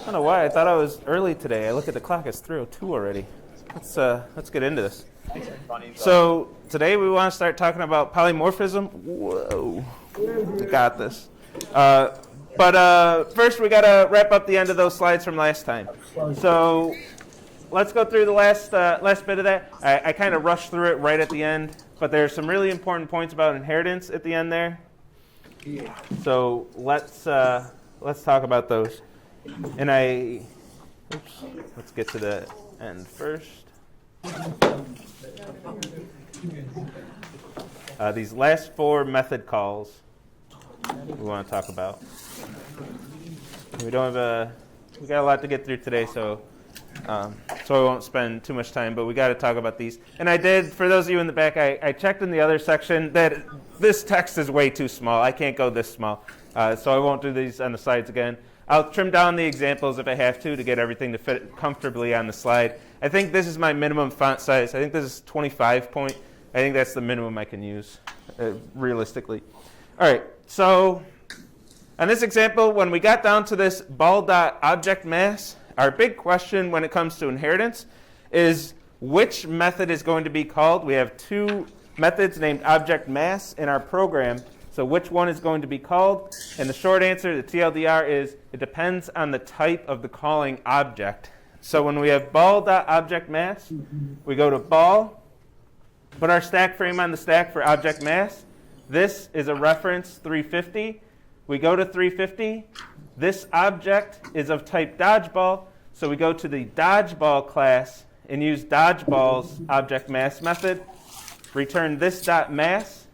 don't know why. I thought I was early today. I look at the clock. It's 3:02 already. Let's get into this. So today we want to start talking about polymorphism. Whoa, we got this. But first we got to wrap up the end of those slides from last time. So let's go through the last bit of that. I kind of rushed through it right at the end, but there's some really important points about inheritance at the end there. So let's talk about those. And let's get to the end first. These last four method calls we want to talk about. We got a lot to get through today, so I won't spend too much time, but we got to talk about these. And I did, for those of you in the back, I checked in the other section that this text is way too small. I can't go this small, so I won't do these on the slides again. I'll trim down the examples if I have to get everything to fit comfortably on the slide. I think this is my minimum font size. I think this is 25 point. I think that's the minimum I can use, realistically. All right, so on this example, when we got down to this ball.objectMass, our big question when it comes to inheritance is which method is going to be called. We have two methods named objectMass in our program. So which one is going to be called? And the short answer, the TLDR, is it depends on the type of the calling object. So when we have ball.objectMass, we go to ball, put our stack frame on the stack for objectMass. This is a reference 350. We go to 350. This object is of type dodgeball, so we go to the dodgeball class and use dodgeball's objectMass method. Return this dot mass.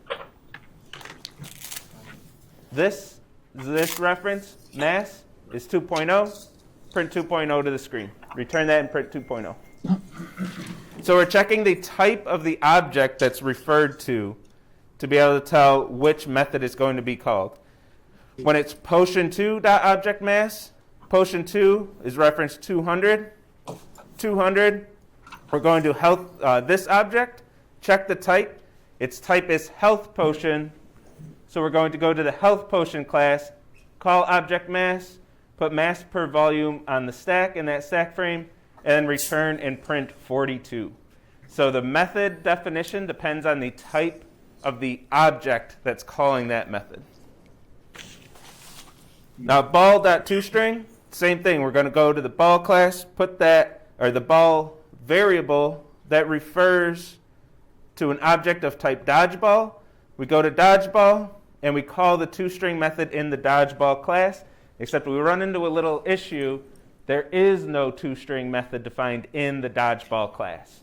This reference, mass, is 2.0. Print 2.0 to the screen. Return that and print 2.0. So we're checking the type of the object that's referred to be able to tell which method is going to be called. When it's potion2.objectMass, potion2 is reference 200. 200, we're going to health this object, check the type. Its type is health potion. So we're going to go to the health potion class, call objectMass, put mass per volume on the stack in that stack frame, and return and print 42. So the method definition depends on the type of the object that's calling that method. Now ball.toString, same thing. We're going to go to the ball class, put that, or the ball variable that refers to an object of type dodgeball. We go to dodgeball, and we call the toString method in the dodgeball class, except we run into a little issue. There is no toString method defined in the dodgeball class.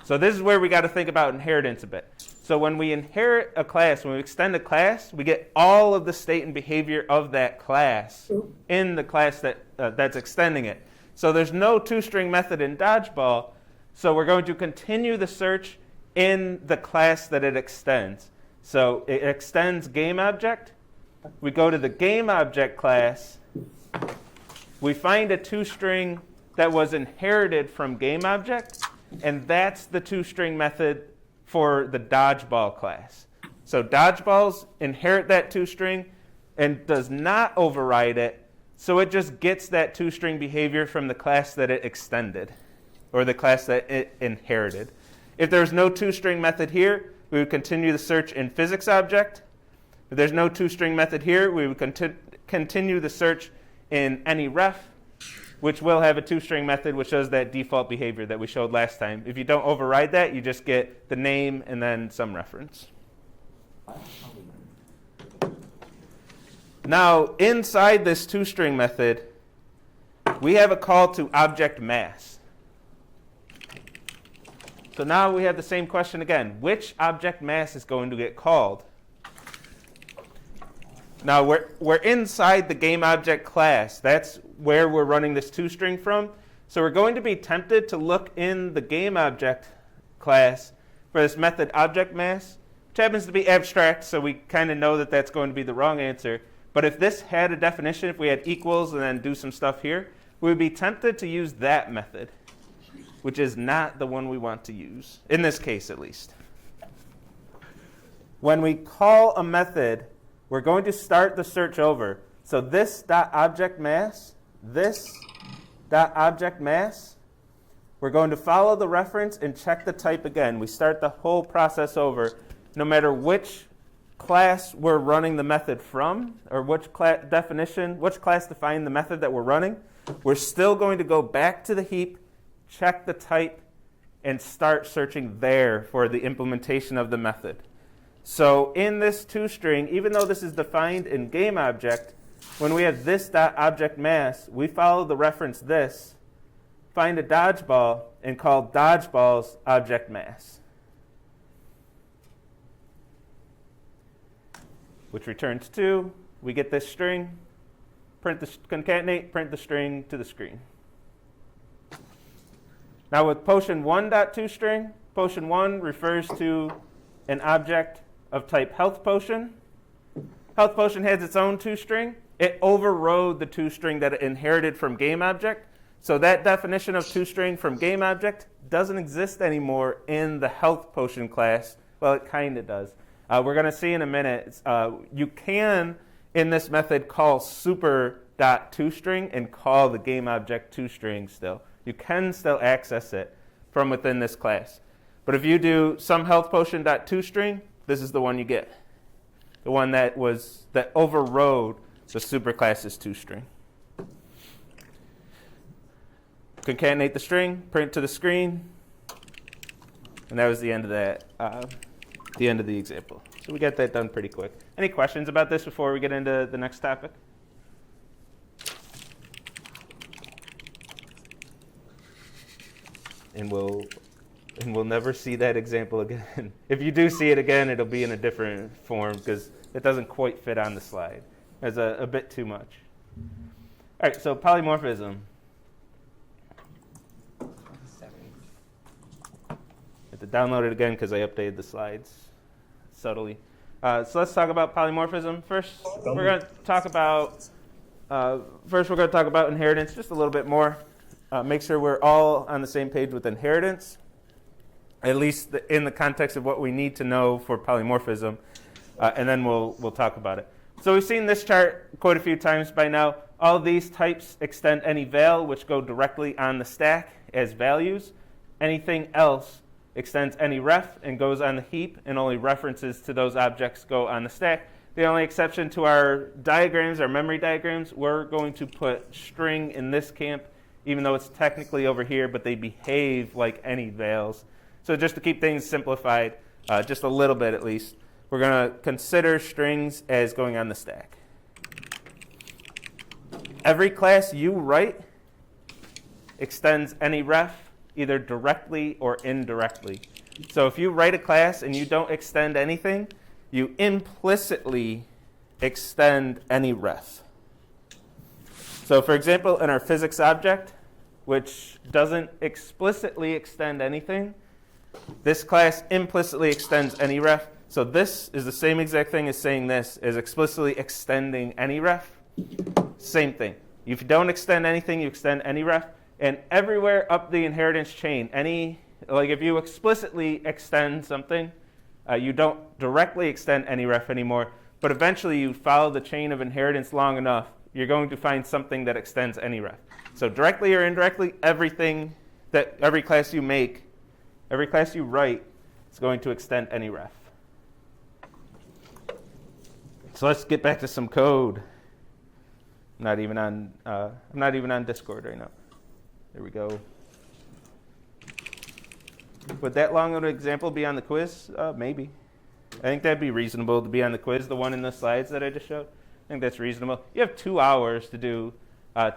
So this is where we got to think about inheritance a bit. So when we inherit a class, when we extend a class, we get all of the state and behavior of that class in the class that's extending it. So there's no toString method in dodgeball, so we're going to continue the search in the class that it extends. So it extends GameObject. We go to the GameObject class. We find a toString that was inherited from GameObject, and that's the toString method for the dodgeball class. So dodgeballs inherit that toString and does not override it, so it just gets that toString behavior from the class that it extended, or the class that it inherited. If there's no toString method here, we would continue the search in PhysicsObject. If there's no toString method here, we would continue the search in AnyRef, which will have a toString method which does that default behavior that we showed last time. If you don't override that, you just get the name and then some reference. Now, inside this toString method, we have a call to objectMass. So now we have the same question again. Which objectMass is going to get called? Now we're inside the GameObject class. That's where we're running this toString from. So we're going to be tempted to look in the GameObject class for this method objectMass, which happens to be abstract, so we kind of know that that's going to be the wrong answer. But if this had a definition, if we had equals and then do some stuff here, we would be tempted to use that method, which is not the one we want to use, in this case at least. When we call a method, we're going to start the search over. So this .objectMass, this .objectMass, we're going to follow the reference and check the type again. We start the whole process over, no matter which class we're running the method from, or which class defined the method that we're running. We're still going to go back to the heap, check the type, and start searching there for the implementation of the method. So in this toString, even though this is defined in GameObject, when we have this .objectMass, we follow the reference this, find a dodgeball, and call dodgeball's objectMass, which returns 2. We get this string, concatenate, print the string to the screen. Now with potion1.toString, potion1 refers to an object of type health potion. Health potion has its own toString. It overrode the toString that it inherited from GameObject. So that definition of toString from GameObject doesn't exist anymore in the health potion class. Well, it kind of does. We're going to see in a minute. You can, in this method, call super.toString and call the GameObject toString still. You can still access it from within this class. But if you do some health potion.toString, this is the one you get. The one that overrode the superclass's toString. Concatenate the string, print to the screen, and that was the end of that. The end of the example. So we got that done pretty quick. Any questions about this before we get into the next topic? And we'll never see that example again. If you do see it again, it'll be in a different form because it doesn't quite fit on the slide. There's a bit too much. All right, so polymorphism. I have to download it again because I updated the slides subtly. So let's talk about polymorphism. First, we're going to talk about inheritance just a little bit more. Make sure we're all on the same page with inheritance, at least in the context of what we need to know for polymorphism, and then we'll talk about it. So we've seen this chart quite a few times by now. All these types extend any val, which go directly on the stack as values. Anything else extends any ref and goes on the heap, and only references to those objects go on the stack. The only exception to our diagrams, our memory diagrams, we're going to put string in this camp, even though it's technically over here, but they behave like any vals. So just to keep things simplified, just a little bit at least, we're going to consider strings as going on the stack. Every class you write extends any ref, either directly or indirectly. So if you write a class and you don't extend anything, you implicitly extend any ref. So for example, in our physics object, which doesn't explicitly extend anything, this class implicitly extends any ref. So this is the same exact thing as saying this is explicitly extending any ref. Same thing. If you don't extend anything, you extend any ref. And everywhere up the inheritance chain, if you explicitly extend something, you don't directly extend any ref anymore. But eventually you follow the chain of inheritance long enough, you're going to find something that extends any ref. So directly or indirectly, every class you make, every class you write, is going to extend any ref. So let's get back to some code. I'm not even on Discord right now. There we go. Would that long of an example be on the quiz? Maybe. I think that'd be reasonable to be on the quiz, the one in the slides that I just showed. I think that's reasonable. You have 2 hours to do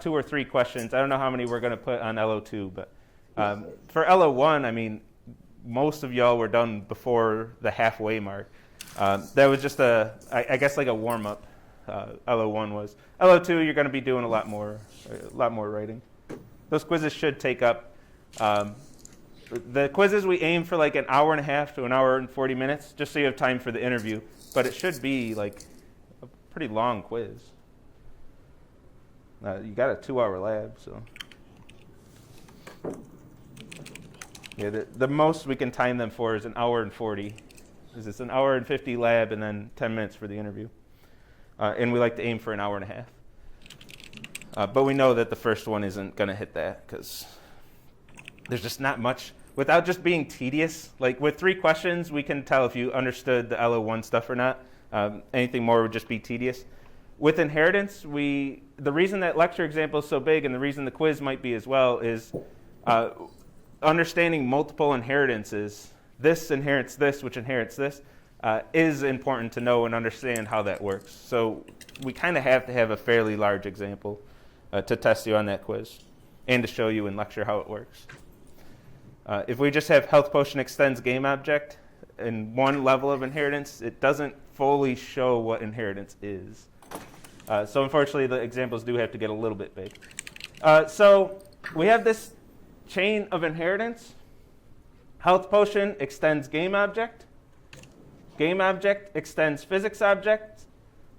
2 or 3 questions. I don't know how many we're going to put on LO2, but for LO1, I mean, most of y'all were done before the halfway mark. That was just I guess like a warm-up. LO1 was. LO2, you're going to be doing a lot more writing. Those quizzes should take up. The quizzes we aim for like an hour and a half to an hour and 40 minutes, just so you have time for the interview. But it should be like a pretty long quiz. You got a 2-hour lab, so. Yeah, the most we can time them for is an hour and 40. Because it's an hour and 50 lab and then 10 minutes for the interview. And we like to aim for an hour and a But we know that the first one isn't going to hit that because there's just not much. Without just being tedious, like with 3 questions, we can tell if you understood the LO1 stuff or not. Anything more would just be tedious. With inheritance, the reason that lecture example is so big and the reason the quiz might be as well is understanding multiple inheritances. This inherits this, which inherits this, is important to know and understand how that works. So we kind of have to have a fairly large example to test you on that quiz and to show you in lecture how it works. If we just have health potion extends game object in one level of inheritance, it doesn't fully show what inheritance is. So unfortunately, the examples do have to get a little bit big. So we have this chain of inheritance. Health potion extends game object. Game object extends physics object.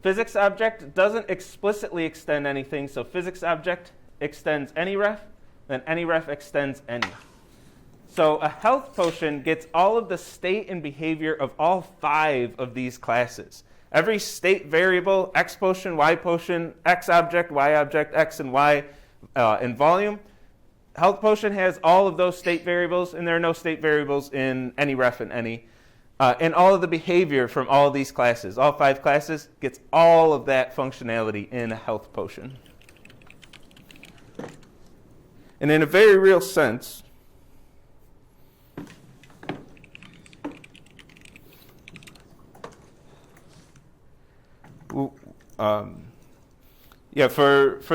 Physics object doesn't explicitly extend anything, so physics object extends any ref, then any ref extends any. So a health potion gets all of the state and behavior of all 5 of these classes. Every state variable, X potion, Y potion, X object, Y object, X and Y in volume. Health potion has all of those state variables, and there are no state variables in any ref and any. And all of the behavior from all of these classes, all 5 classes, gets all of that functionality in a health potion. And in a very real sense, for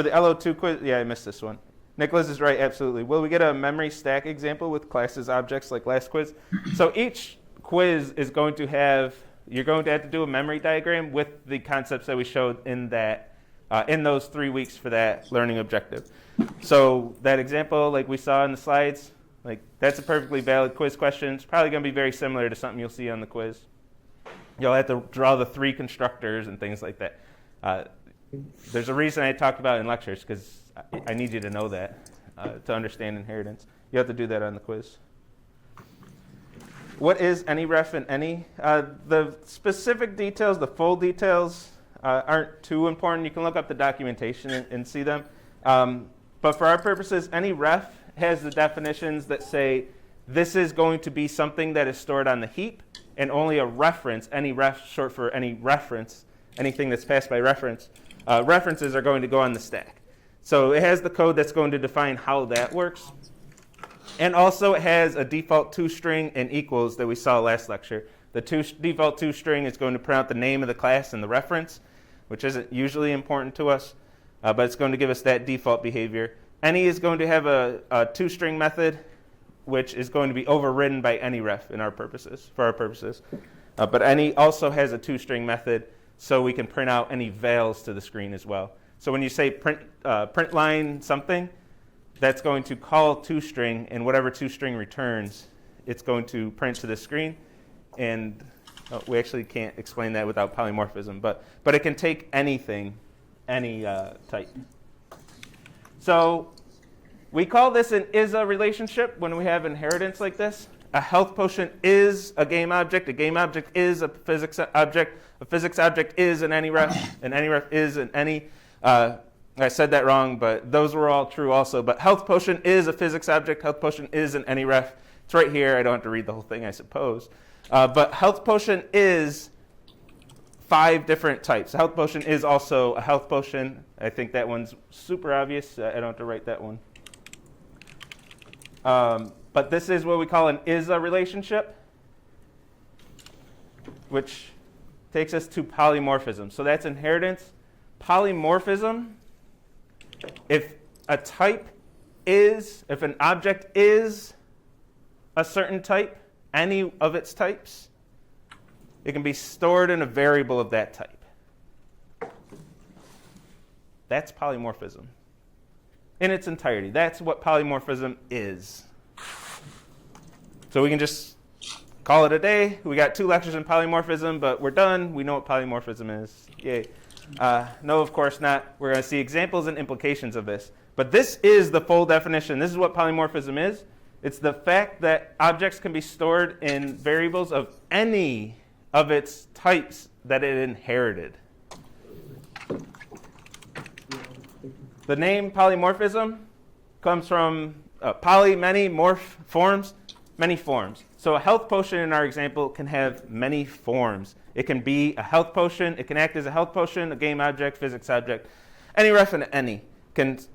the LO2 quiz, I missed this one. Nicholas is right, absolutely. Will we get a memory stack example with classes objects like last quiz? So each quiz is going to have, you're going to have to do a memory diagram with the concepts that we showed in that, in those 3 weeks for that learning objective. So that example, like we saw in the slides, like that's a perfectly valid quiz question. It's probably going to be very similar to something you'll see on the quiz. You'll have to draw the 3 constructors and things like that. There's a reason I talked about it in lectures, because I need you to know that to understand inheritance. You have to do that on the quiz. What is any ref and any? The specific details, the full details, aren't too important. You can look up the documentation and see them. But for our purposes, any ref has the definitions that say this is going to be something that is stored on the heap, and only a reference, any ref, short for any reference, anything that's passed by reference, references are going to go on the stack. So it has the code that's going to define how that works. And also it has a default toString and equals that we saw last lecture. The default toString is going to print out the name of the class and the reference, which isn't usually important to us, but it's going to give us that default behavior. Any is going to have a toString method, which is going to be overridden by any ref in our purposes, for our purposes. But any also has a toString method, so we can print out any vals to the screen as well. So when you say print line something, that's going to call toString, and whatever toString returns, it's going to print to the screen. And we actually can't explain that without polymorphism, but it can take anything, any type. So we call this an is-a relationship when we have inheritance like this. A health potion is a game object is a physics object is an any ref is an any. I said that wrong, but those were all true also. But health potion is a physics object, health potion is an any ref. It's right here. I don't have to read the whole thing, I suppose. But health potion is 5 different types. A health potion is also a health potion. I think that one's super obvious. I don't have to write that one. But this is what we call an is-a relationship, which takes us to polymorphism. So that's inheritance. Polymorphism, if an object is a certain type, any of its types, it can be stored in a variable of that type. That's polymorphism in its entirety. That's what polymorphism is. So we can just call it a day. We got 2 lectures in polymorphism, but we're done. We know what polymorphism is. Yay. No, of course not. We're going to see examples and implications of this. But this is the full definition. This is what polymorphism is. It's the fact that objects can be stored in variables of any of its types that it inherited. The name polymorphism comes from poly, many, morph, forms, many forms. So a health potion in our example can have many forms. It can be a health potion. It can act as a health potion, a game object, physics object, any ref and any. And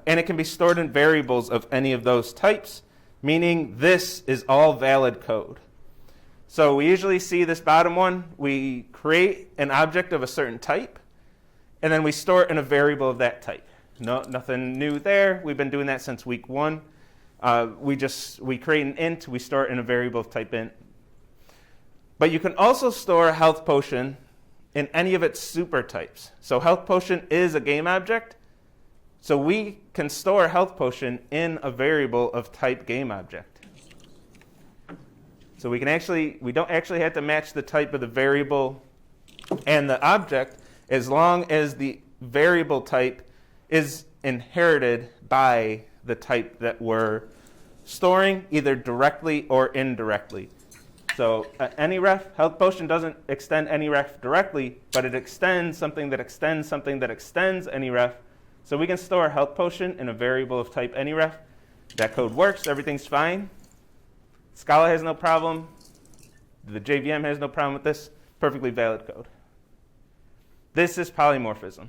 it can be stored in variables of any of those types, meaning this is all valid code. So we usually see this bottom one. We create an object of a certain type, and then we store it in a variable of that type. No, nothing new there. We've been doing that since week 1. We create an int. We store it in a variable of type int. But you can also store a health potion in any of its super types. So health potion is a game object. So we can store a health potion in a variable of type game object. So we don't actually have to match the type of the variable and the object as long as the variable type is inherited by the type that we're storing, either directly or indirectly. So any ref, health potion doesn't extend any ref directly, but it extends something that extends something that extends any ref. So we can store a health potion in a variable of type any ref. That code works. Everything's fine. Scala has no problem. The JVM has no problem with this. Perfectly valid code. This is polymorphism.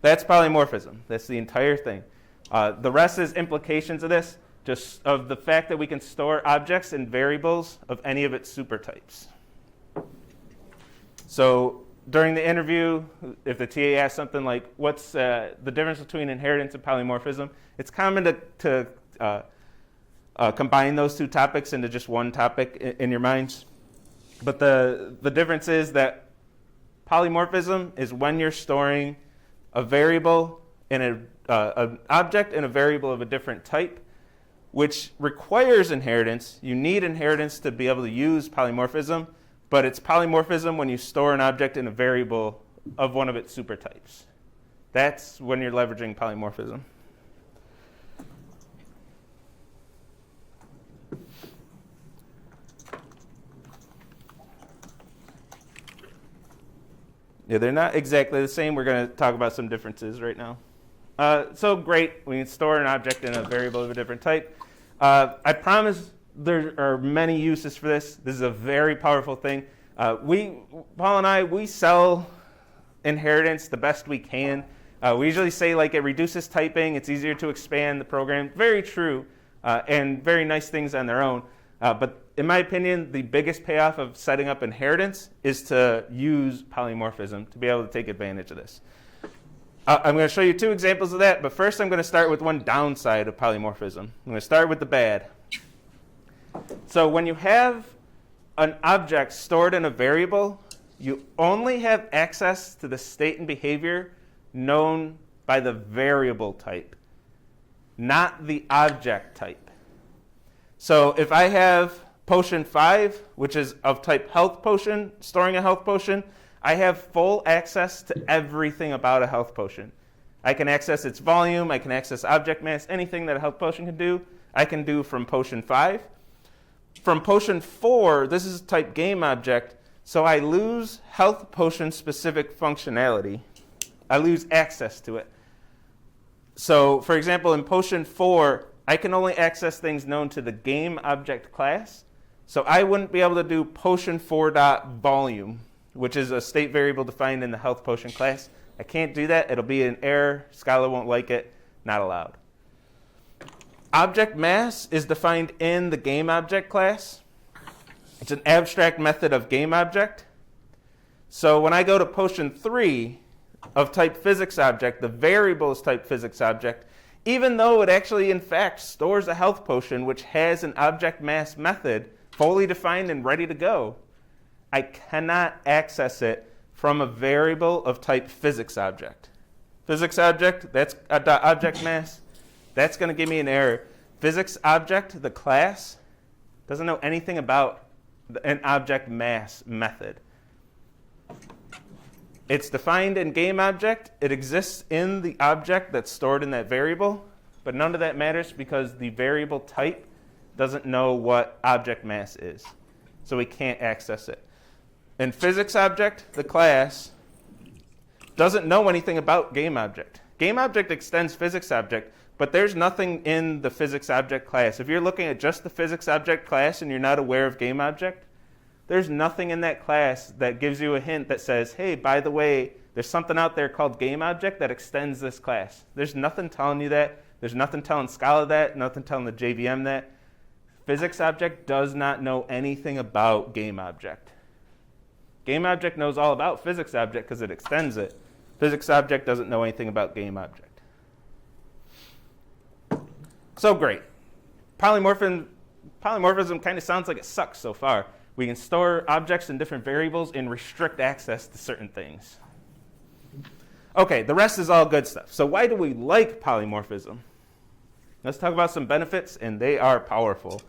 That's polymorphism. That's the entire thing. The rest is implications of this, just of the fact that we can store objects in variables of any of its supertypes. So during the interview, if the TA asks something like, what's the difference between inheritance and polymorphism, it's common to combine those two topics into just one topic in your minds. But the difference is that polymorphism is when you're storing a variable in an object in a variable of a different type, which requires inheritance. You need inheritance to be able to use polymorphism, but it's polymorphism when you store an object in a variable of one of its supertypes. That's when you're leveraging polymorphism. Yeah, they're not exactly the same. We're going to talk about some differences right now. So great, we can store an object in a variable of a different type. I promise there are many uses for this. This is a very powerful thing. Paul and I, we sell inheritance the best we can. We usually say like it reduces typing, it's easier to expand the program. Very true, and very nice things on their own. But in my opinion, the biggest payoff of setting up inheritance is to use polymorphism to be able to take advantage of this. I'm going to show you 2 examples of that, but first I'm going to start with one downside of polymorphism. I'm going to start with the bad. So when you have an object stored in a variable, you only have access to the state and behavior known by the variable type, not the object type. So if I have potion 5, which is of type health potion, storing a health potion, I have full access to everything about a health potion. I can access its volume, I can access object mass, anything that a health potion can do, I can do from potion 5. From potion 4, this is type game object, so I lose health potion specific functionality. I lose access to it. So for example, in potion 4, I can only access things known to the game object class. So I wouldn't be able to do potion 4.volume, which is a state variable defined in the health potion class. I can't do that. It'll be an error. Scala won't like it. Not allowed. Object mass is defined in the game object class. It's an abstract method of game object. So when I go to potion 3 of type physics object, the variable is type physics object, even though it actually in fact stores a health potion which has an object mass method fully defined and ready to go, I cannot access it from a variable of type physics object. Physics object, that's object mass. That's going to give me an error. Physics object, the class, doesn't know anything about an object mass method. It's defined in game object. It exists in the object that's stored in that variable, but none of that matters because the variable type doesn't know what object mass is, so we can't access it. In physics object, the class, doesn't know anything about GameObject. GameObject extends PhysicsObject, but there's nothing in the PhysicsObject class. If you're looking at just the PhysicsObject class and you're not aware of GameObject, there's nothing in that class that gives you a hint that says, hey, by the way, there's something out there called GameObject that extends this class. There's nothing telling you that. There's nothing telling Scala that, nothing telling the JVM that. PhysicsObject does not know anything about GameObject. GameObject knows all about PhysicsObject because it extends it. PhysicsObject doesn't know anything about GameObject. So great. Polymorphism kind of sounds like it sucks so far. We can store objects in different variables and restrict access to certain things. Okay, the rest is all good stuff. So why do we like polymorphism? Let's talk about some benefits, and they are powerful.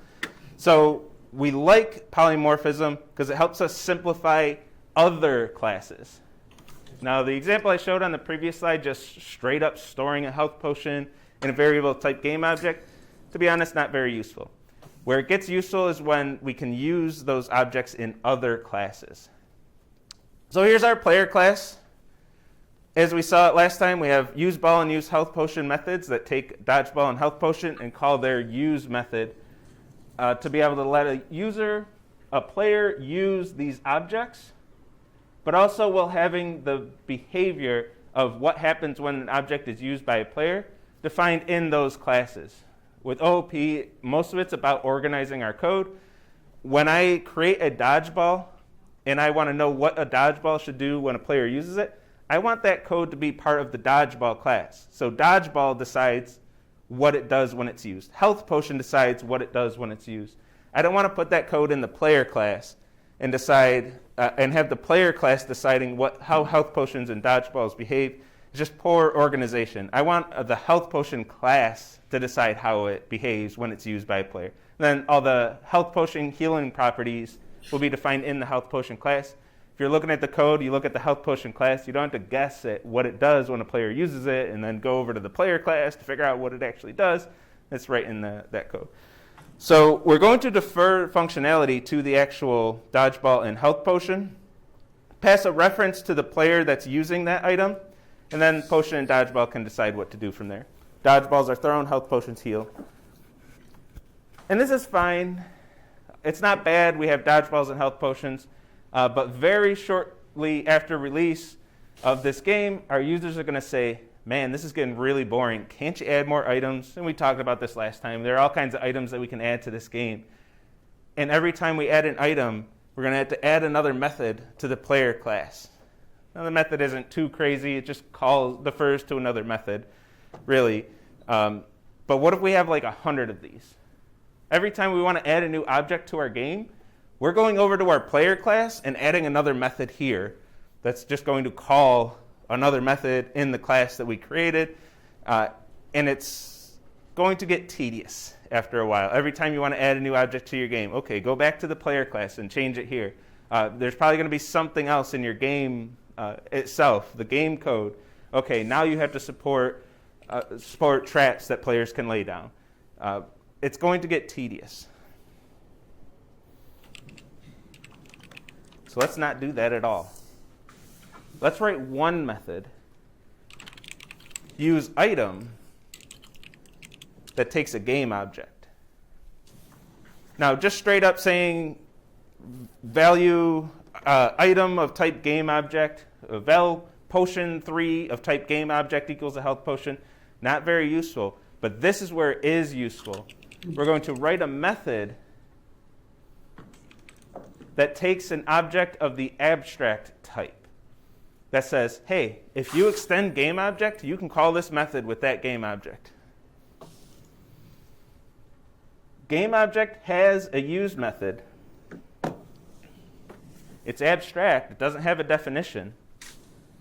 So we like polymorphism because it helps us simplify other classes. Now, the example I showed on the previous slide, just straight up storing a health potion in a variable type GameObject, to be honest, not very useful. Where it gets useful is when we can use those objects in other classes. So here's our player class. As we saw it last time, we have useBall and useHealthPotion methods that take dodgeball and health potion and call their use method to be able to let a player use these objects, but also while having the behavior of what happens when an object is used by a player defined in those classes. With OOP, most of it's about organizing our code. When I create a dodgeball and I want to know what a dodgeball should do when a player uses it, I want that code to be part of the dodgeball class. So dodgeball decides what it does when it's used. Health potion decides what it does when it's used. I don't want to put that code in the player class and decide and have the player class deciding how health potions and dodgeballs behave. It's just poor organization. I want the health potion class to decide how it behaves when it's used by a player. Then all the health potion healing properties will be defined in the health potion class. If you're looking at the code, you look at the health potion class, you don't have to guess at what it does when a player uses it and then go over to the player class to figure out what it actually does. It's right in that code. So we're going to defer functionality to the actual dodgeball and health potion, pass a reference to the player that's using that item, and then potion and dodgeball can decide what to do from there. Dodgeballs are thrown, health potions heal. And this is fine. It's not bad. We have dodgeballs and health potions. But very shortly after release of this game, our users are going to say, man, this is getting really boring. Can't you add more items? And we talked about this last time. There are all kinds of items that we can add to this game. And every time we add an item, we're going to have to add another method to the player class. Now, the method isn't too crazy. It just defers to another method, really. But what if we have like 100 of these? Every time we want to add a new object to our game, we're going over to our player class and adding another method here that's just going to call another method in the class that we created. And it's going to get tedious after a while. Every time you want to add a new object to your game, okay, go back to the player class and change it here. There's probably going to be something else in your game itself, the game code. Okay, now you have to support traps that players can lay down. It's going to get tedious. So let's not do that at all. Let's write one method, use item, that takes a game object. Now, just straight up saying value item of type game object, val potion 3 of type game object equals a health potion, not very useful. But this is where it is useful. We're going to write a method that takes an object of the abstract type that says, hey, if you extend game object, you can call this method with that game object. Game object has a use method. It's abstract. It doesn't have a definition.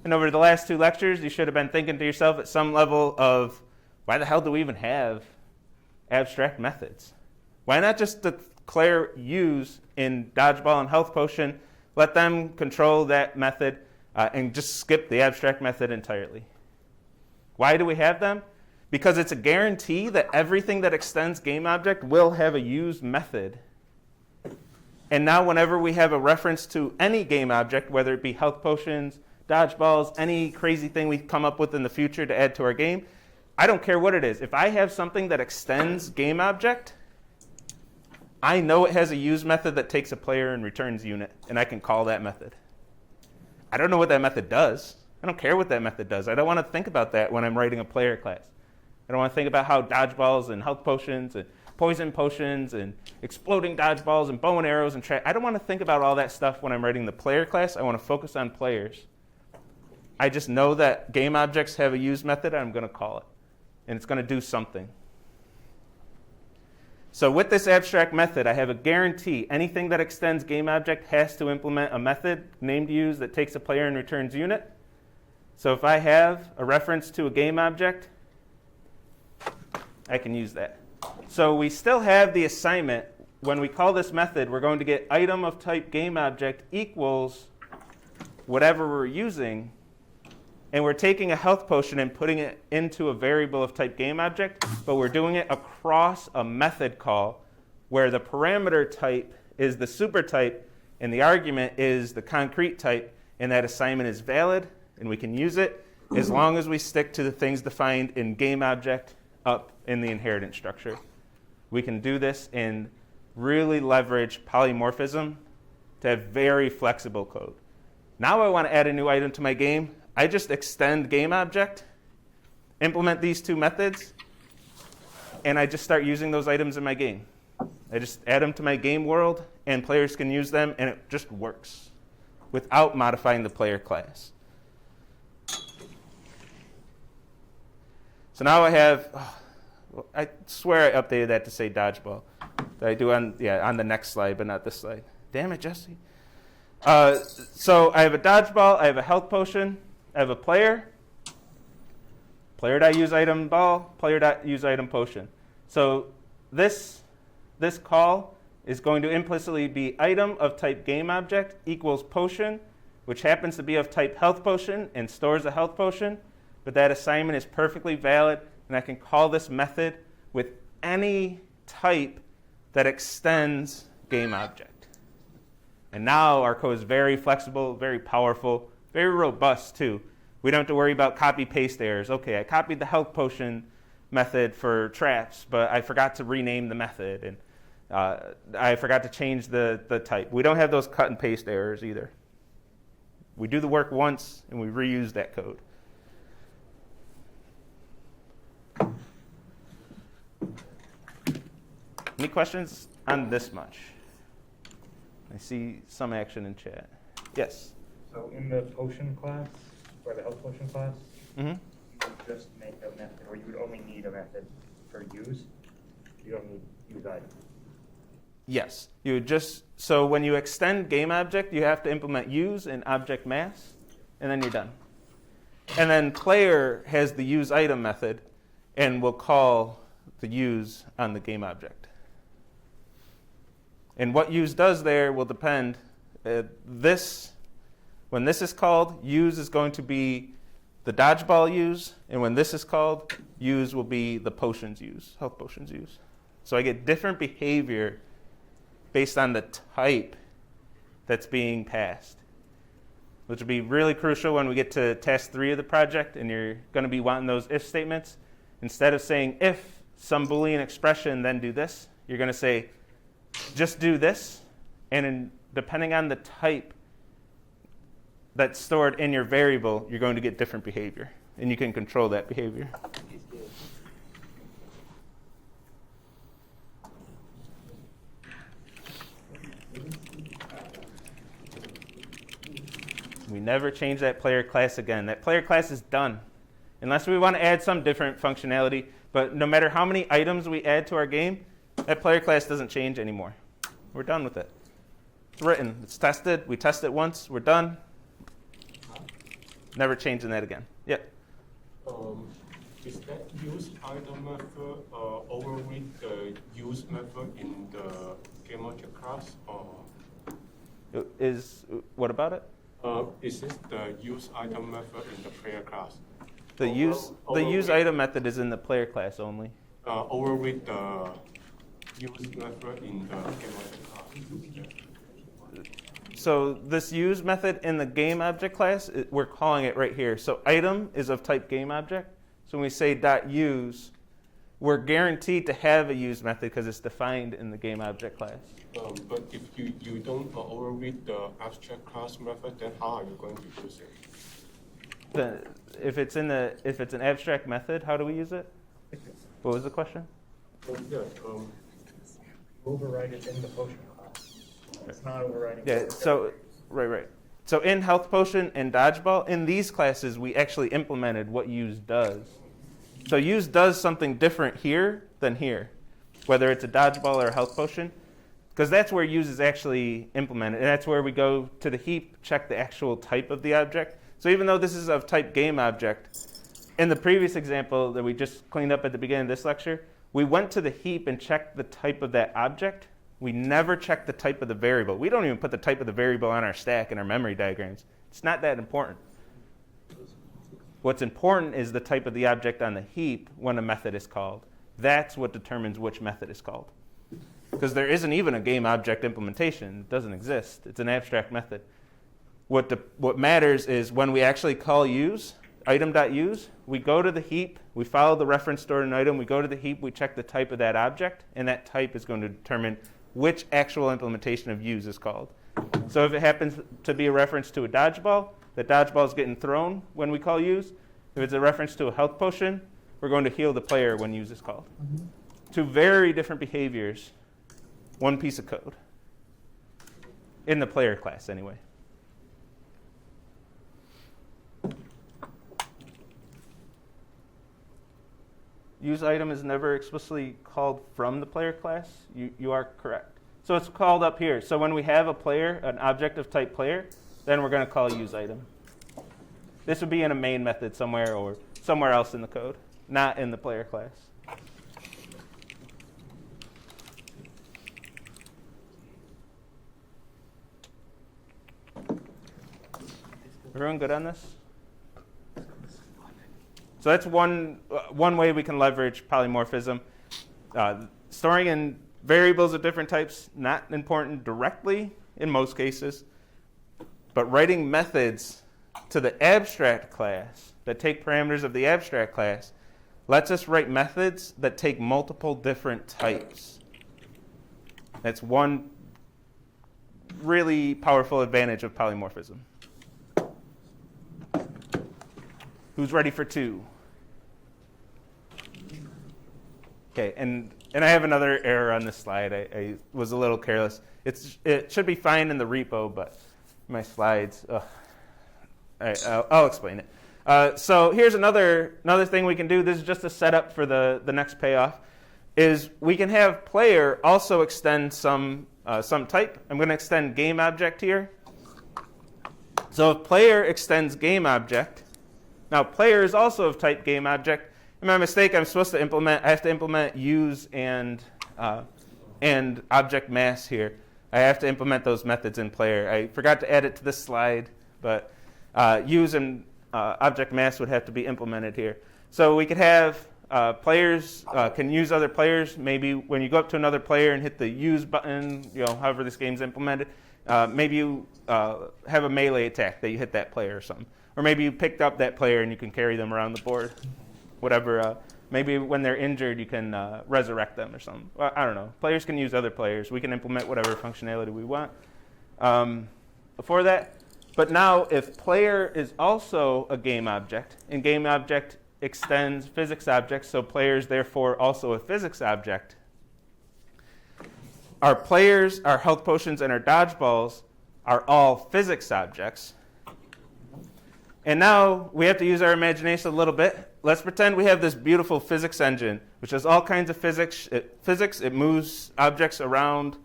And over the last 2 lectures, you should have been thinking to yourself at some level of, why the hell do we even have abstract methods? Why not just declare use in dodgeball and health potion, let them control that method, and just skip the abstract method entirely? Why do we have them? Because it's a guarantee that everything that extends game object will have a use method. And now whenever we have a reference to any game object, whether it be health potions, dodgeballs, any crazy thing we come up with in the future to add to our game. I don't care what it is. If I have something that extends game object, I know it has a use method that takes a player and returns unit, and I can call that method. I don't know what that method does. I don't care what that method does. I don't want to think about that when I'm writing a player class. I don't want to think about how dodgeballs and health potions and poison potions and exploding dodgeballs and bow and arrows and I don't want to think about all that stuff when I'm writing the player class. I want to focus on players. I just know that game objects have a use method, and I'm going to call it. And it's going to do something. So with this abstract method, I have a guarantee. Anything that extends game object has to implement a method named use that takes a player and returns unit. So if I have a reference to a game object, I can use that. So we still have the assignment. When we call this method, we're going to get item of type game object equals whatever we're using. And we're taking a health potion and putting it into a variable of type game object, but we're doing it across a method call where the parameter type is the super type and the argument is the concrete type, and that assignment is valid, and we can use it as long as we stick to the things defined in game object up in the inheritance structure. We can do this and really leverage polymorphism to have very flexible code. Now I want to add a new item to my game. I just extend game object, implement these two methods, and I just start using those items in my game. I just add them to my game world, and players can use them, and it just works without modifying the player class. So now I have, I swear I updated that to say dodgeball. That I do on the next slide, but not this slide. Damn it, Jesse. So I have a dodgeball, I have a health potion, I have a player, player.use item ball, player.use item potion. So this call is going to implicitly be item of type game object equals potion, which happens to be of type health potion and stores a health potion, but that assignment is perfectly valid, and I can call this method with any type that extends game object. And now our code is very flexible, very powerful, very robust too. We don't have to worry about copy-paste errors. Okay, I copied the health potion method for traps, but I forgot to rename the method, and I forgot to change the type. We don't have those cut and paste errors either. We do the work once, and we reuse that code. Any questions on this much? I see some action in chat. Yes? So in the potion class, or the health potion class, Mm-hmm. you would just make a method, or you would only need a method for use. You don't need use item. Yes. You would just, so when you extend game object, you have to implement use and object mass, and then you're done. And then player has the use item method, and will call the use on the game object. And what use does there will depend. When this is called, use is going to be the dodgeball use, and when this is called, use will be the potions use, health potions use. So I get different behavior based on the type that's being passed, which will be really crucial when we get to task 3 of the project, and you're going to be wanting those if statements. Instead of saying if some Boolean expression, then do this, you're going to say just do this, and depending on the type that's stored in your variable, you're going to get different behavior, and you can control that behavior. We never change that player class again. That player class is done, unless we want to add some different functionality. But no matter how many items we add to our game, that player class doesn't change anymore. We're done with it. It's written. It's tested. We test it once. We're done. Never changing that again. Yep. Is that use item method override the use method in the game object class, or What about it? is this the use item method in the player class? The use item method is in the player class only. Override the use method in the game object class. So this use method in the game object class, we're calling it right here. So item is of type game object. So when we say .use, we're guaranteed to have a use method because it's defined in the game object class. But if you don't overread the abstract class method, then how are you going to use it? If it's an abstract method, how do we use it? What was the question? Yeah, Override it in the potion class. It's not overriding. Yeah. So right. So in health potion and dodgeball, in these classes, we actually implemented what use does. So use does something different here than here, whether it's a dodgeball or a health potion, because that's where use is actually implemented, and that's where we go to the heap, check the actual type of the object. So even though this is of type game object, in the previous example that we just cleaned up at the beginning of this lecture, we went to the heap and checked the type of that object. We never checked the type of the variable. We don't even put the type of the variable on our stack in our memory diagrams. It's not that important. What's important is the type of the object on the heap when a method is called. That's what determines which method is called. Because there isn't even a game object implementation. It doesn't exist. It's an abstract method. What matters is when we actually call use, item.use, we go to the heap, we follow the reference stored in item, we go to the heap, we check the type of that object, and that type is going to determine which actual implementation of use is called. So if it happens to be a reference to a dodgeball, the dodgeball is getting thrown when we call use. If it's a reference to a health potion, we're going to heal the player when use is called. Two very different behaviors, one piece of code. In the player class, anyway. Use item is never explicitly called from the player class. You are correct. So it's called up here. So when we have a player, an object of type player, then we're going to call use item. This would be in a main method somewhere or somewhere else in the code, not in the player class. Everyone good on this? So that's one way we can leverage polymorphism. Storing in variables of different types, not important directly in most cases, but writing methods to the abstract class that take parameters of the abstract class lets us write methods that take multiple different types. That's one really powerful advantage of polymorphism. Who's ready for 2? Okay, and I have another error on this slide. I was a little careless. It should be fine in the repo, but my slides, all right, I'll explain it. So here's another thing we can do. This is just a setup for the next payoff. Is we can have player also extend some type. I'm going to extend game object here. So if player extends game object, now player is also of type game object. In my mistake, I have to implement use and object mass here. I have to implement those methods in player. I forgot to add it to this slide, but use and object mass would have to be implemented here. So we could have players can use other players. Maybe when you go up to another player and hit the use button, however this game's implemented, maybe you have a melee attack that you hit that player or something. Or maybe you picked up that player and you can carry them around the board. Whatever. Maybe when they're injured, you can resurrect them or something. Well, I don't know. Players can use other players. We can implement whatever functionality we want for that. But now if player is also a game object, and game object extends physics objects, so player is therefore also a physics object, our players, our health potions, and our dodgeballs are all physics objects. And now we have to use our imagination a little bit. Let's pretend we have this beautiful physics engine, which does all kinds of physics. It moves objects around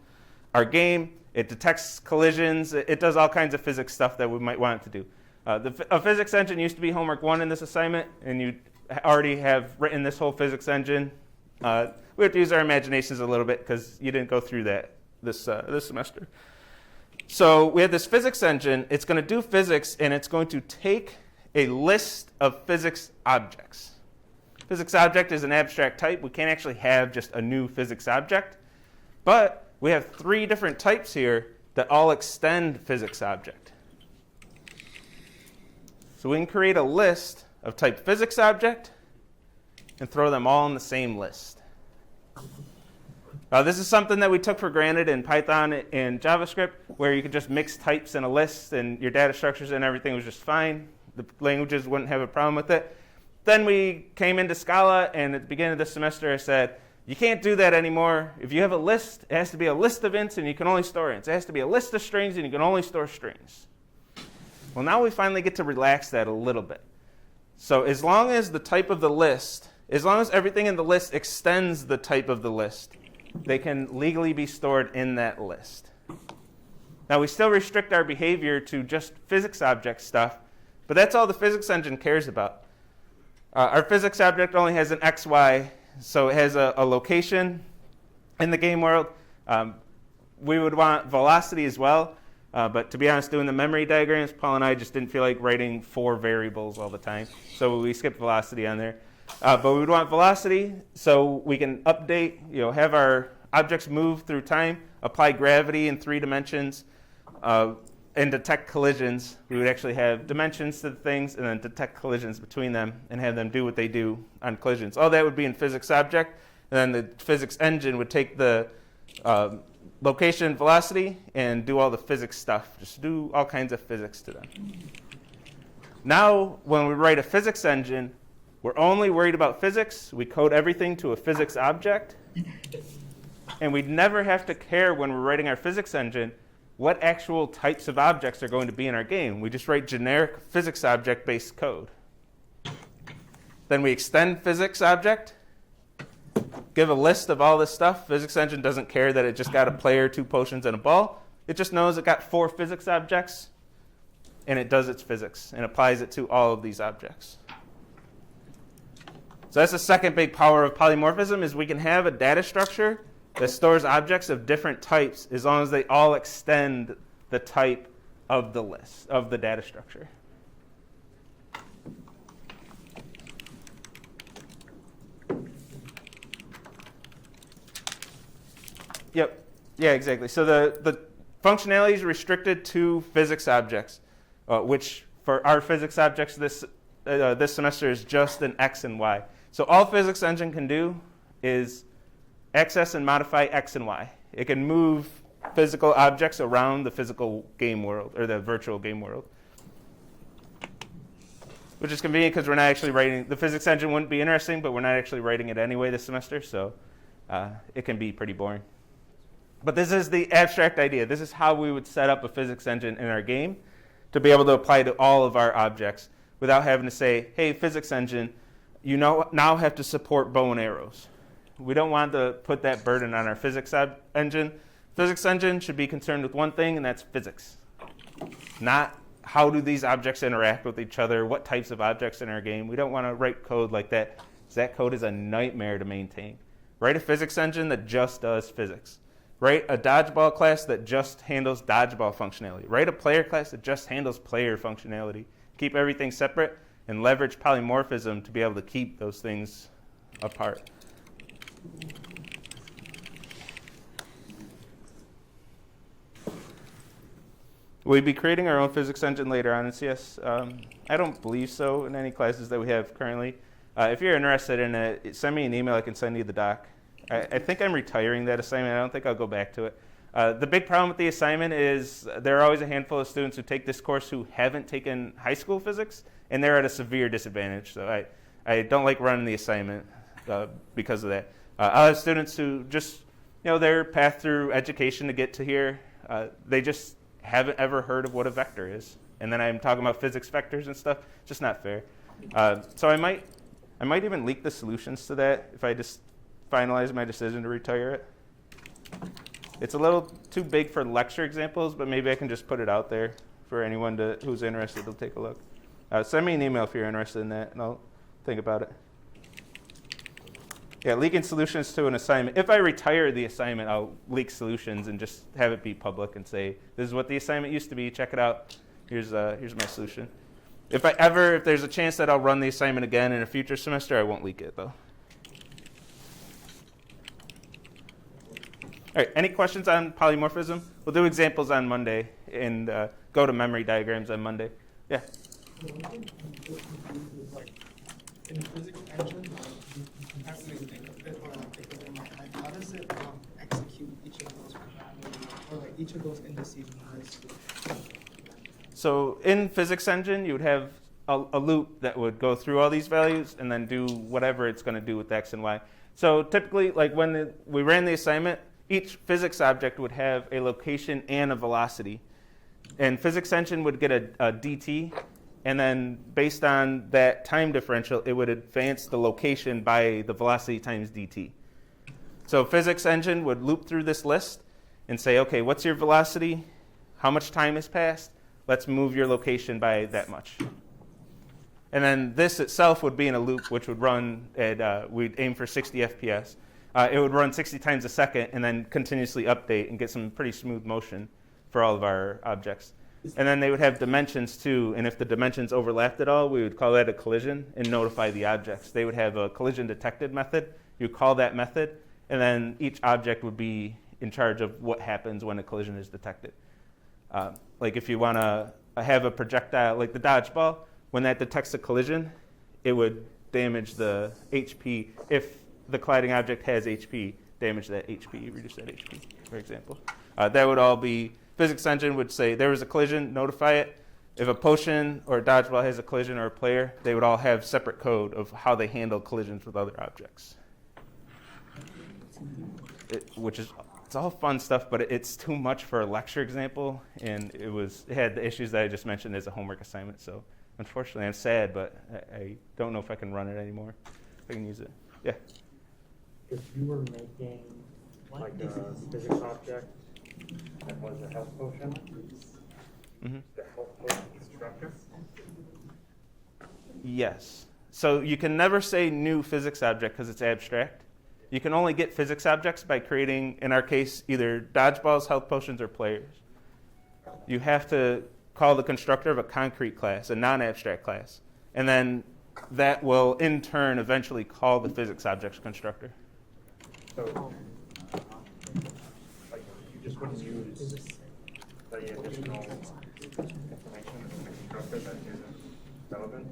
our game. It detects collisions. It does all kinds of physics stuff that we might want it to do. A physics engine used to be homework 1 in this assignment, and you already have written this whole physics engine. We have to use our imaginations a little bit because you didn't go through that this semester. So we have this physics engine. It's going to do physics, and it's going to take a list of physics objects. Physics object is an abstract type. We can't actually have just a new physics object. But we have 3 different types here that all extend physics object. So we can create a list of type physics object and throw them all in the same list. This is something that we took for granted in Python and JavaScript, where you could just mix types in a list and your data structures and everything was just fine. The languages wouldn't have a problem with it. Then we came into Scala, and at the beginning of the semester I said, you can't do that anymore. If you have a list, it has to be a list of ints and you can only store ints. It has to be a list of strings and you can only store strings. Well, now we finally get to relax that a little bit. So as long as the type of the list, as long as everything in the list extends the type of the list, they can legally be stored in that list. Now, we still restrict our behavior to just physics object stuff, but that's all the physics engine cares about. Our physics object only has an x, y, so it has a location in the game world. We would want velocity as well, but to be honest, doing the memory diagrams, Paul and I just didn't feel like writing 4 variables all the time, so we skipped velocity on there. But we would want velocity so we can update, have our objects move through time, apply gravity in 3 dimensions, and detect collisions. We would actually have dimensions to the things and then detect collisions between them and have them do what they do on collisions. All that would be in physics object, and then the physics engine would take the location, velocity, and do all the physics stuff. Just do all kinds of physics to them. Now, when we write a physics engine, we're only worried about physics. We code everything to a physics object. And we'd never have to care when we're writing our physics engine what actual types of objects are going to be in our game. We just write generic physics object-based code. Then we extend physics object, give a list of all this stuff. Physics engine doesn't care that it just got a player, 2 potions, and a ball. It just knows it got 4 physics objects, and it does its physics and applies it to all of these objects. So that's the second big power of polymorphism, is we can have a data structure that stores objects of different types as long as they all extend the type of the list, of the data structure. Yep. Yeah, exactly. So the functionality is restricted to physics objects, which for our physics objects this semester is just an x and y. So all physics engine can do is access and modify x and y. It can move physical objects around the physical game world, or the virtual game world. Which is convenient because we're not actually writing, the physics engine wouldn't be interesting, but we're not actually writing it anyway this semester, so it can be pretty boring. But this is the abstract idea. This is how we would set up a physics engine in our game to be able to apply to all of our objects without having to say, hey, physics engine, you now have to support bow and arrows. We don't want to put that burden on our physics engine. Physics engine should be concerned with one thing, and that's physics. Not how do these objects interact with each other, what types of objects in our game. We don't want to write code like that, because that code is a nightmare to maintain. Write a physics engine that just does physics. Write a dodgeball class that just handles dodgeball functionality. Write a player class that just handles player functionality. Keep everything separate and leverage polymorphism to be able to keep those things apart. We'll be creating our own physics engine later on in CS. I don't believe so in any classes that we have currently. If you're interested in it, send me an email. I can send you the doc. I think I'm retiring that assignment. I don't think I'll go back to it. The big problem with the assignment is there are always a handful of students who take this course who haven't taken high school physics, and they're at a severe disadvantage. So I don't like running the assignment because of that. I'll have students who just, their path through education to get to here, they just haven't ever heard of what a vector is. And then I'm talking about physics vectors and stuff. It's just not fair. So I might even leak the solutions to that if I just finalize my decision to retire it. It's a little too big for lecture examples, but maybe I can just put it out there for anyone who's interested to take a look. Send me an email if you're interested in that, and I'll think about it. Yeah, leaking solutions to an assignment. If I retire the assignment, I'll leak solutions and just have it be public and say, this is what the assignment used to be. Check it out. Here's my solution. If there's a chance that I'll run the assignment again in a future semester, I won't leak it, though. right, any questions on polymorphism? We'll do examples on Monday and go to memory diagrams on Monday. Yeah? Like in the physics engine, you can actually think of it or like think of it in my head. How does it execute each of those parameters or like each of those indices in this? So in physics engine, you would have a loop that would go through all these values and then do whatever it's going to do with X and Y. So typically, like when we ran the assignment, each physics object would have a location and a velocity. And physics engine would get a dt, and then based on that time differential, it would advance the location by the velocity times dt. So physics engine would loop through this list and say, okay, what's your velocity? How much time has passed? Let's move your location by that much. And then this itself would be in a loop, which would run at, we'd aim for 60 FPS. It would run 60 times a second and then continuously update and get some pretty smooth motion for all of our objects. And then they would have dimensions too, and if the dimensions overlapped at all, we would call that a collision and notify the objects. They would have a collision detected method. You call that method, and then each object would be in charge of what happens when a collision is detected. Like if you want to have a projectile, like the dodgeball, when that detects a collision, it would damage the HP. If the colliding object has HP, damage that HP, reduce that HP, for example. That would all be, physics engine would say there was a collision, notify it. If a potion or a dodgeball has a collision or a player, they would all have separate code of how they handle collisions with other objects. Which is, it's all fun stuff, but it's too much for a lecture example, and it had the issues that I just mentioned as a homework assignment. So unfortunately, I'm sad, but I don't know if I can run it anymore. If I can use it. Yeah? If you were making like a physics object that was a health potion, the health potion constructor? Yes. So you can never say new physics object because it's abstract. You can only get physics objects by creating, in our case, either dodgeballs, health potions, or players. You have to call the constructor of a concrete class, a non-abstract class. And then that will, in turn, eventually call the physics object's constructor. So, like, you just wouldn't use the additional information in the constructor that isn't relevant?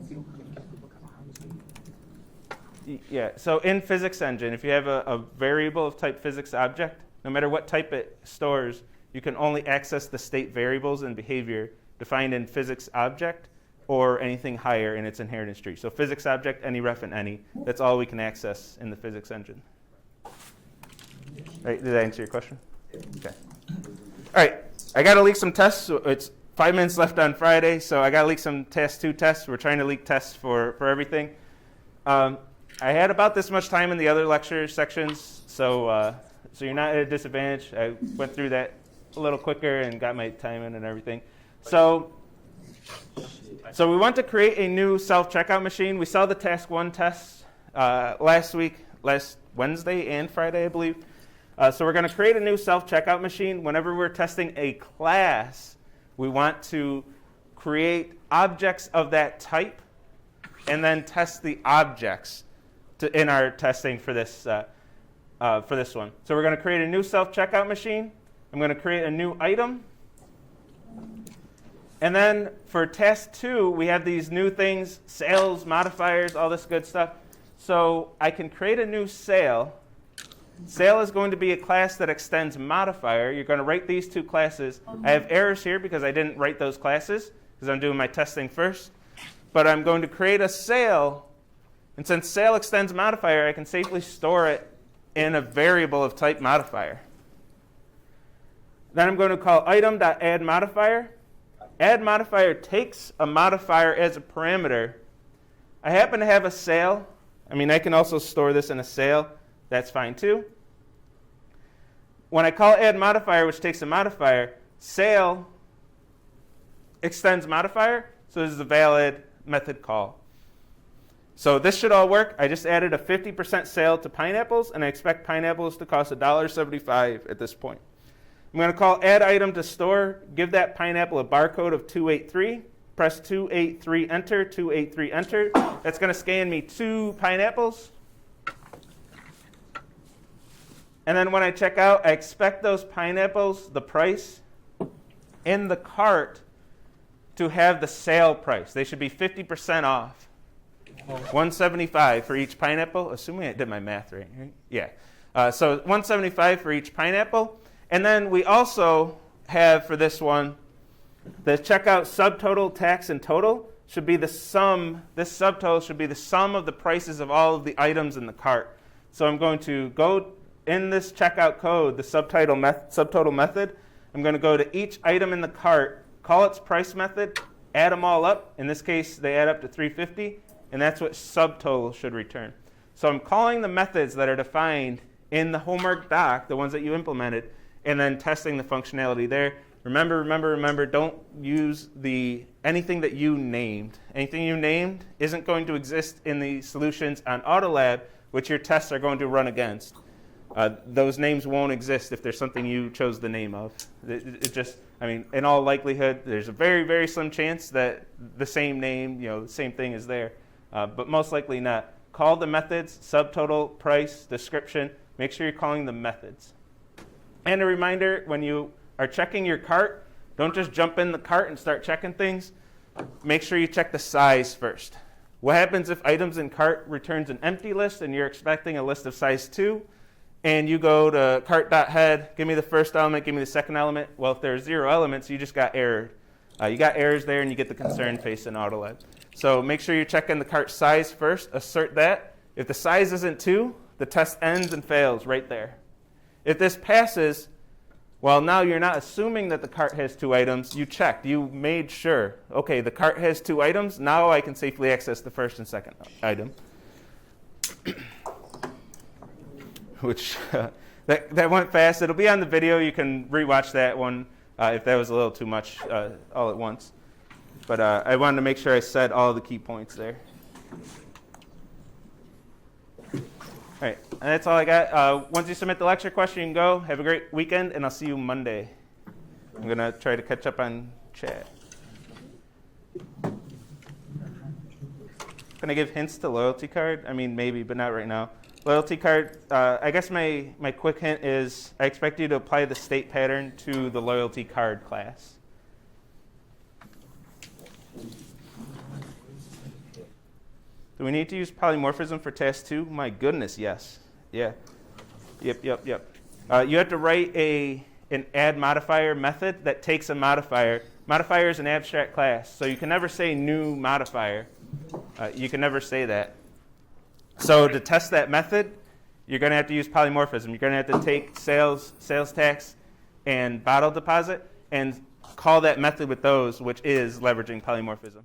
Yeah, so in physics engine, if you have a variable of type physics object, no matter what type it stores, you can only access the state variables and behavior defined in physics object or anything higher in its inheritance tree. So physics object, any ref, and any. That's all we can access in the physics engine. Right, did that answer your question? Okay. All right, I got to leak some tests. So it's 5 minutes left on Friday, so I got to leak some test 2 tests. We're trying to leak tests for everything. I had about this much time in the other lecture sections, so you're not at a disadvantage. I went through that a little quicker and got my time in and everything. So we want to create a new self-checkout machine. We saw the task 1 test last Wednesday and Friday, I believe. So we're going to create a new self-checkout machine. Whenever we're testing a class, we want to create objects of that type and then test the objects in our testing for this one. So we're going to create a new self-checkout machine. I'm going to create a new item. And then for task 2, we have these new things, sales, modifiers, all this good stuff. So I can create a new sale. Sale is going to be a class that extends modifier. You're going to write these 2 classes. I have errors here because I didn't write those classes because I'm doing my testing first. But I'm going to create a sale. And since sale extends modifier, I can safely store it in a variable of type modifier. Then I'm going to call item.addModifier. Add modifier takes a modifier as a parameter. I happen to have a sale. I mean, I can also store this in a sale. That's fine too. When I call add modifier, which takes a modifier, sale extends modifier. So this is a valid method call. So this should all work. I just added a 50% sale to pineapples, and I expect pineapples to cost $1.75 at this point. I'm going to call add item to store, give that pineapple a barcode of 283, press 283 enter, 283 enter. That's going to scan me 2 pineapples. And then when I check out, I expect those pineapples, the price, in the cart to have the sale price. They should be 50% off. 175 for each pineapple, assuming I did my math right? Yeah. So 175 for each pineapple. And then we also have for this one, the checkout subtotal, tax, and total should be the sum. This subtotal should be the sum of the prices of all of the items in the cart. So I'm going to go in this checkout code, the subtotal method. I'm going to go to each item in the cart, call its price method, add them all up. In this case, they add up to 350, and that's what subtotal should return. So I'm calling the methods that are defined in the homework doc, the ones that you implemented, and then testing the functionality there. Remember, don't use anything that you named. Anything you named isn't going to exist in the solutions on Autolab, which your tests are going to run against. Those names won't exist if there's something you chose the name of. It just, in all likelihood, there's a very, very slim chance that the same name, the same thing is there. But most likely not. Call the methods, subtotal, price, description. Make sure you're calling the methods. And a reminder, when you are checking your cart, don't just jump in the cart and start checking things. Make sure you check the size first. What happens if items in cart returns an empty list and you're expecting a list of size 2, and you go to cart.head, give me the first element, give me the second element? Well, if there's 0 elements, you just got errored. You got errors there, and you get the concern face in Autolab. So make sure you're checking the cart size first. Assert that. If the size isn't 2, the test ends and fails right there. If this passes, well, now you're not assuming that the cart has 2 items. You checked. You made sure. Okay, the cart has 2 items. Now I can safely access the first and second item. Which, that went fast. It'll be on the video. You can rewatch that one if that was a little too much all at once. But I wanted to make sure I said all the key points there. All right, and that's all I got. Once you submit the lecture question, you can go. Have a great weekend, and I'll see you Monday. I'm going to try to catch up on chat. Can I give hints to loyalty card? Maybe, but not right now. Loyalty card, I guess my quick hint is I expect you to apply the state pattern to the loyalty card class. Do we need to use polymorphism for task 2? My goodness, yes. Yeah. Yep. You have to write an add modifier method that takes a modifier. Modifier is an abstract class, so you can never say new modifier. You can never say that. So to test that method, you're going to have to use polymorphism. You're going to have to take sales tax, and bottle deposit, and call that method with those, which is leveraging polymorphism.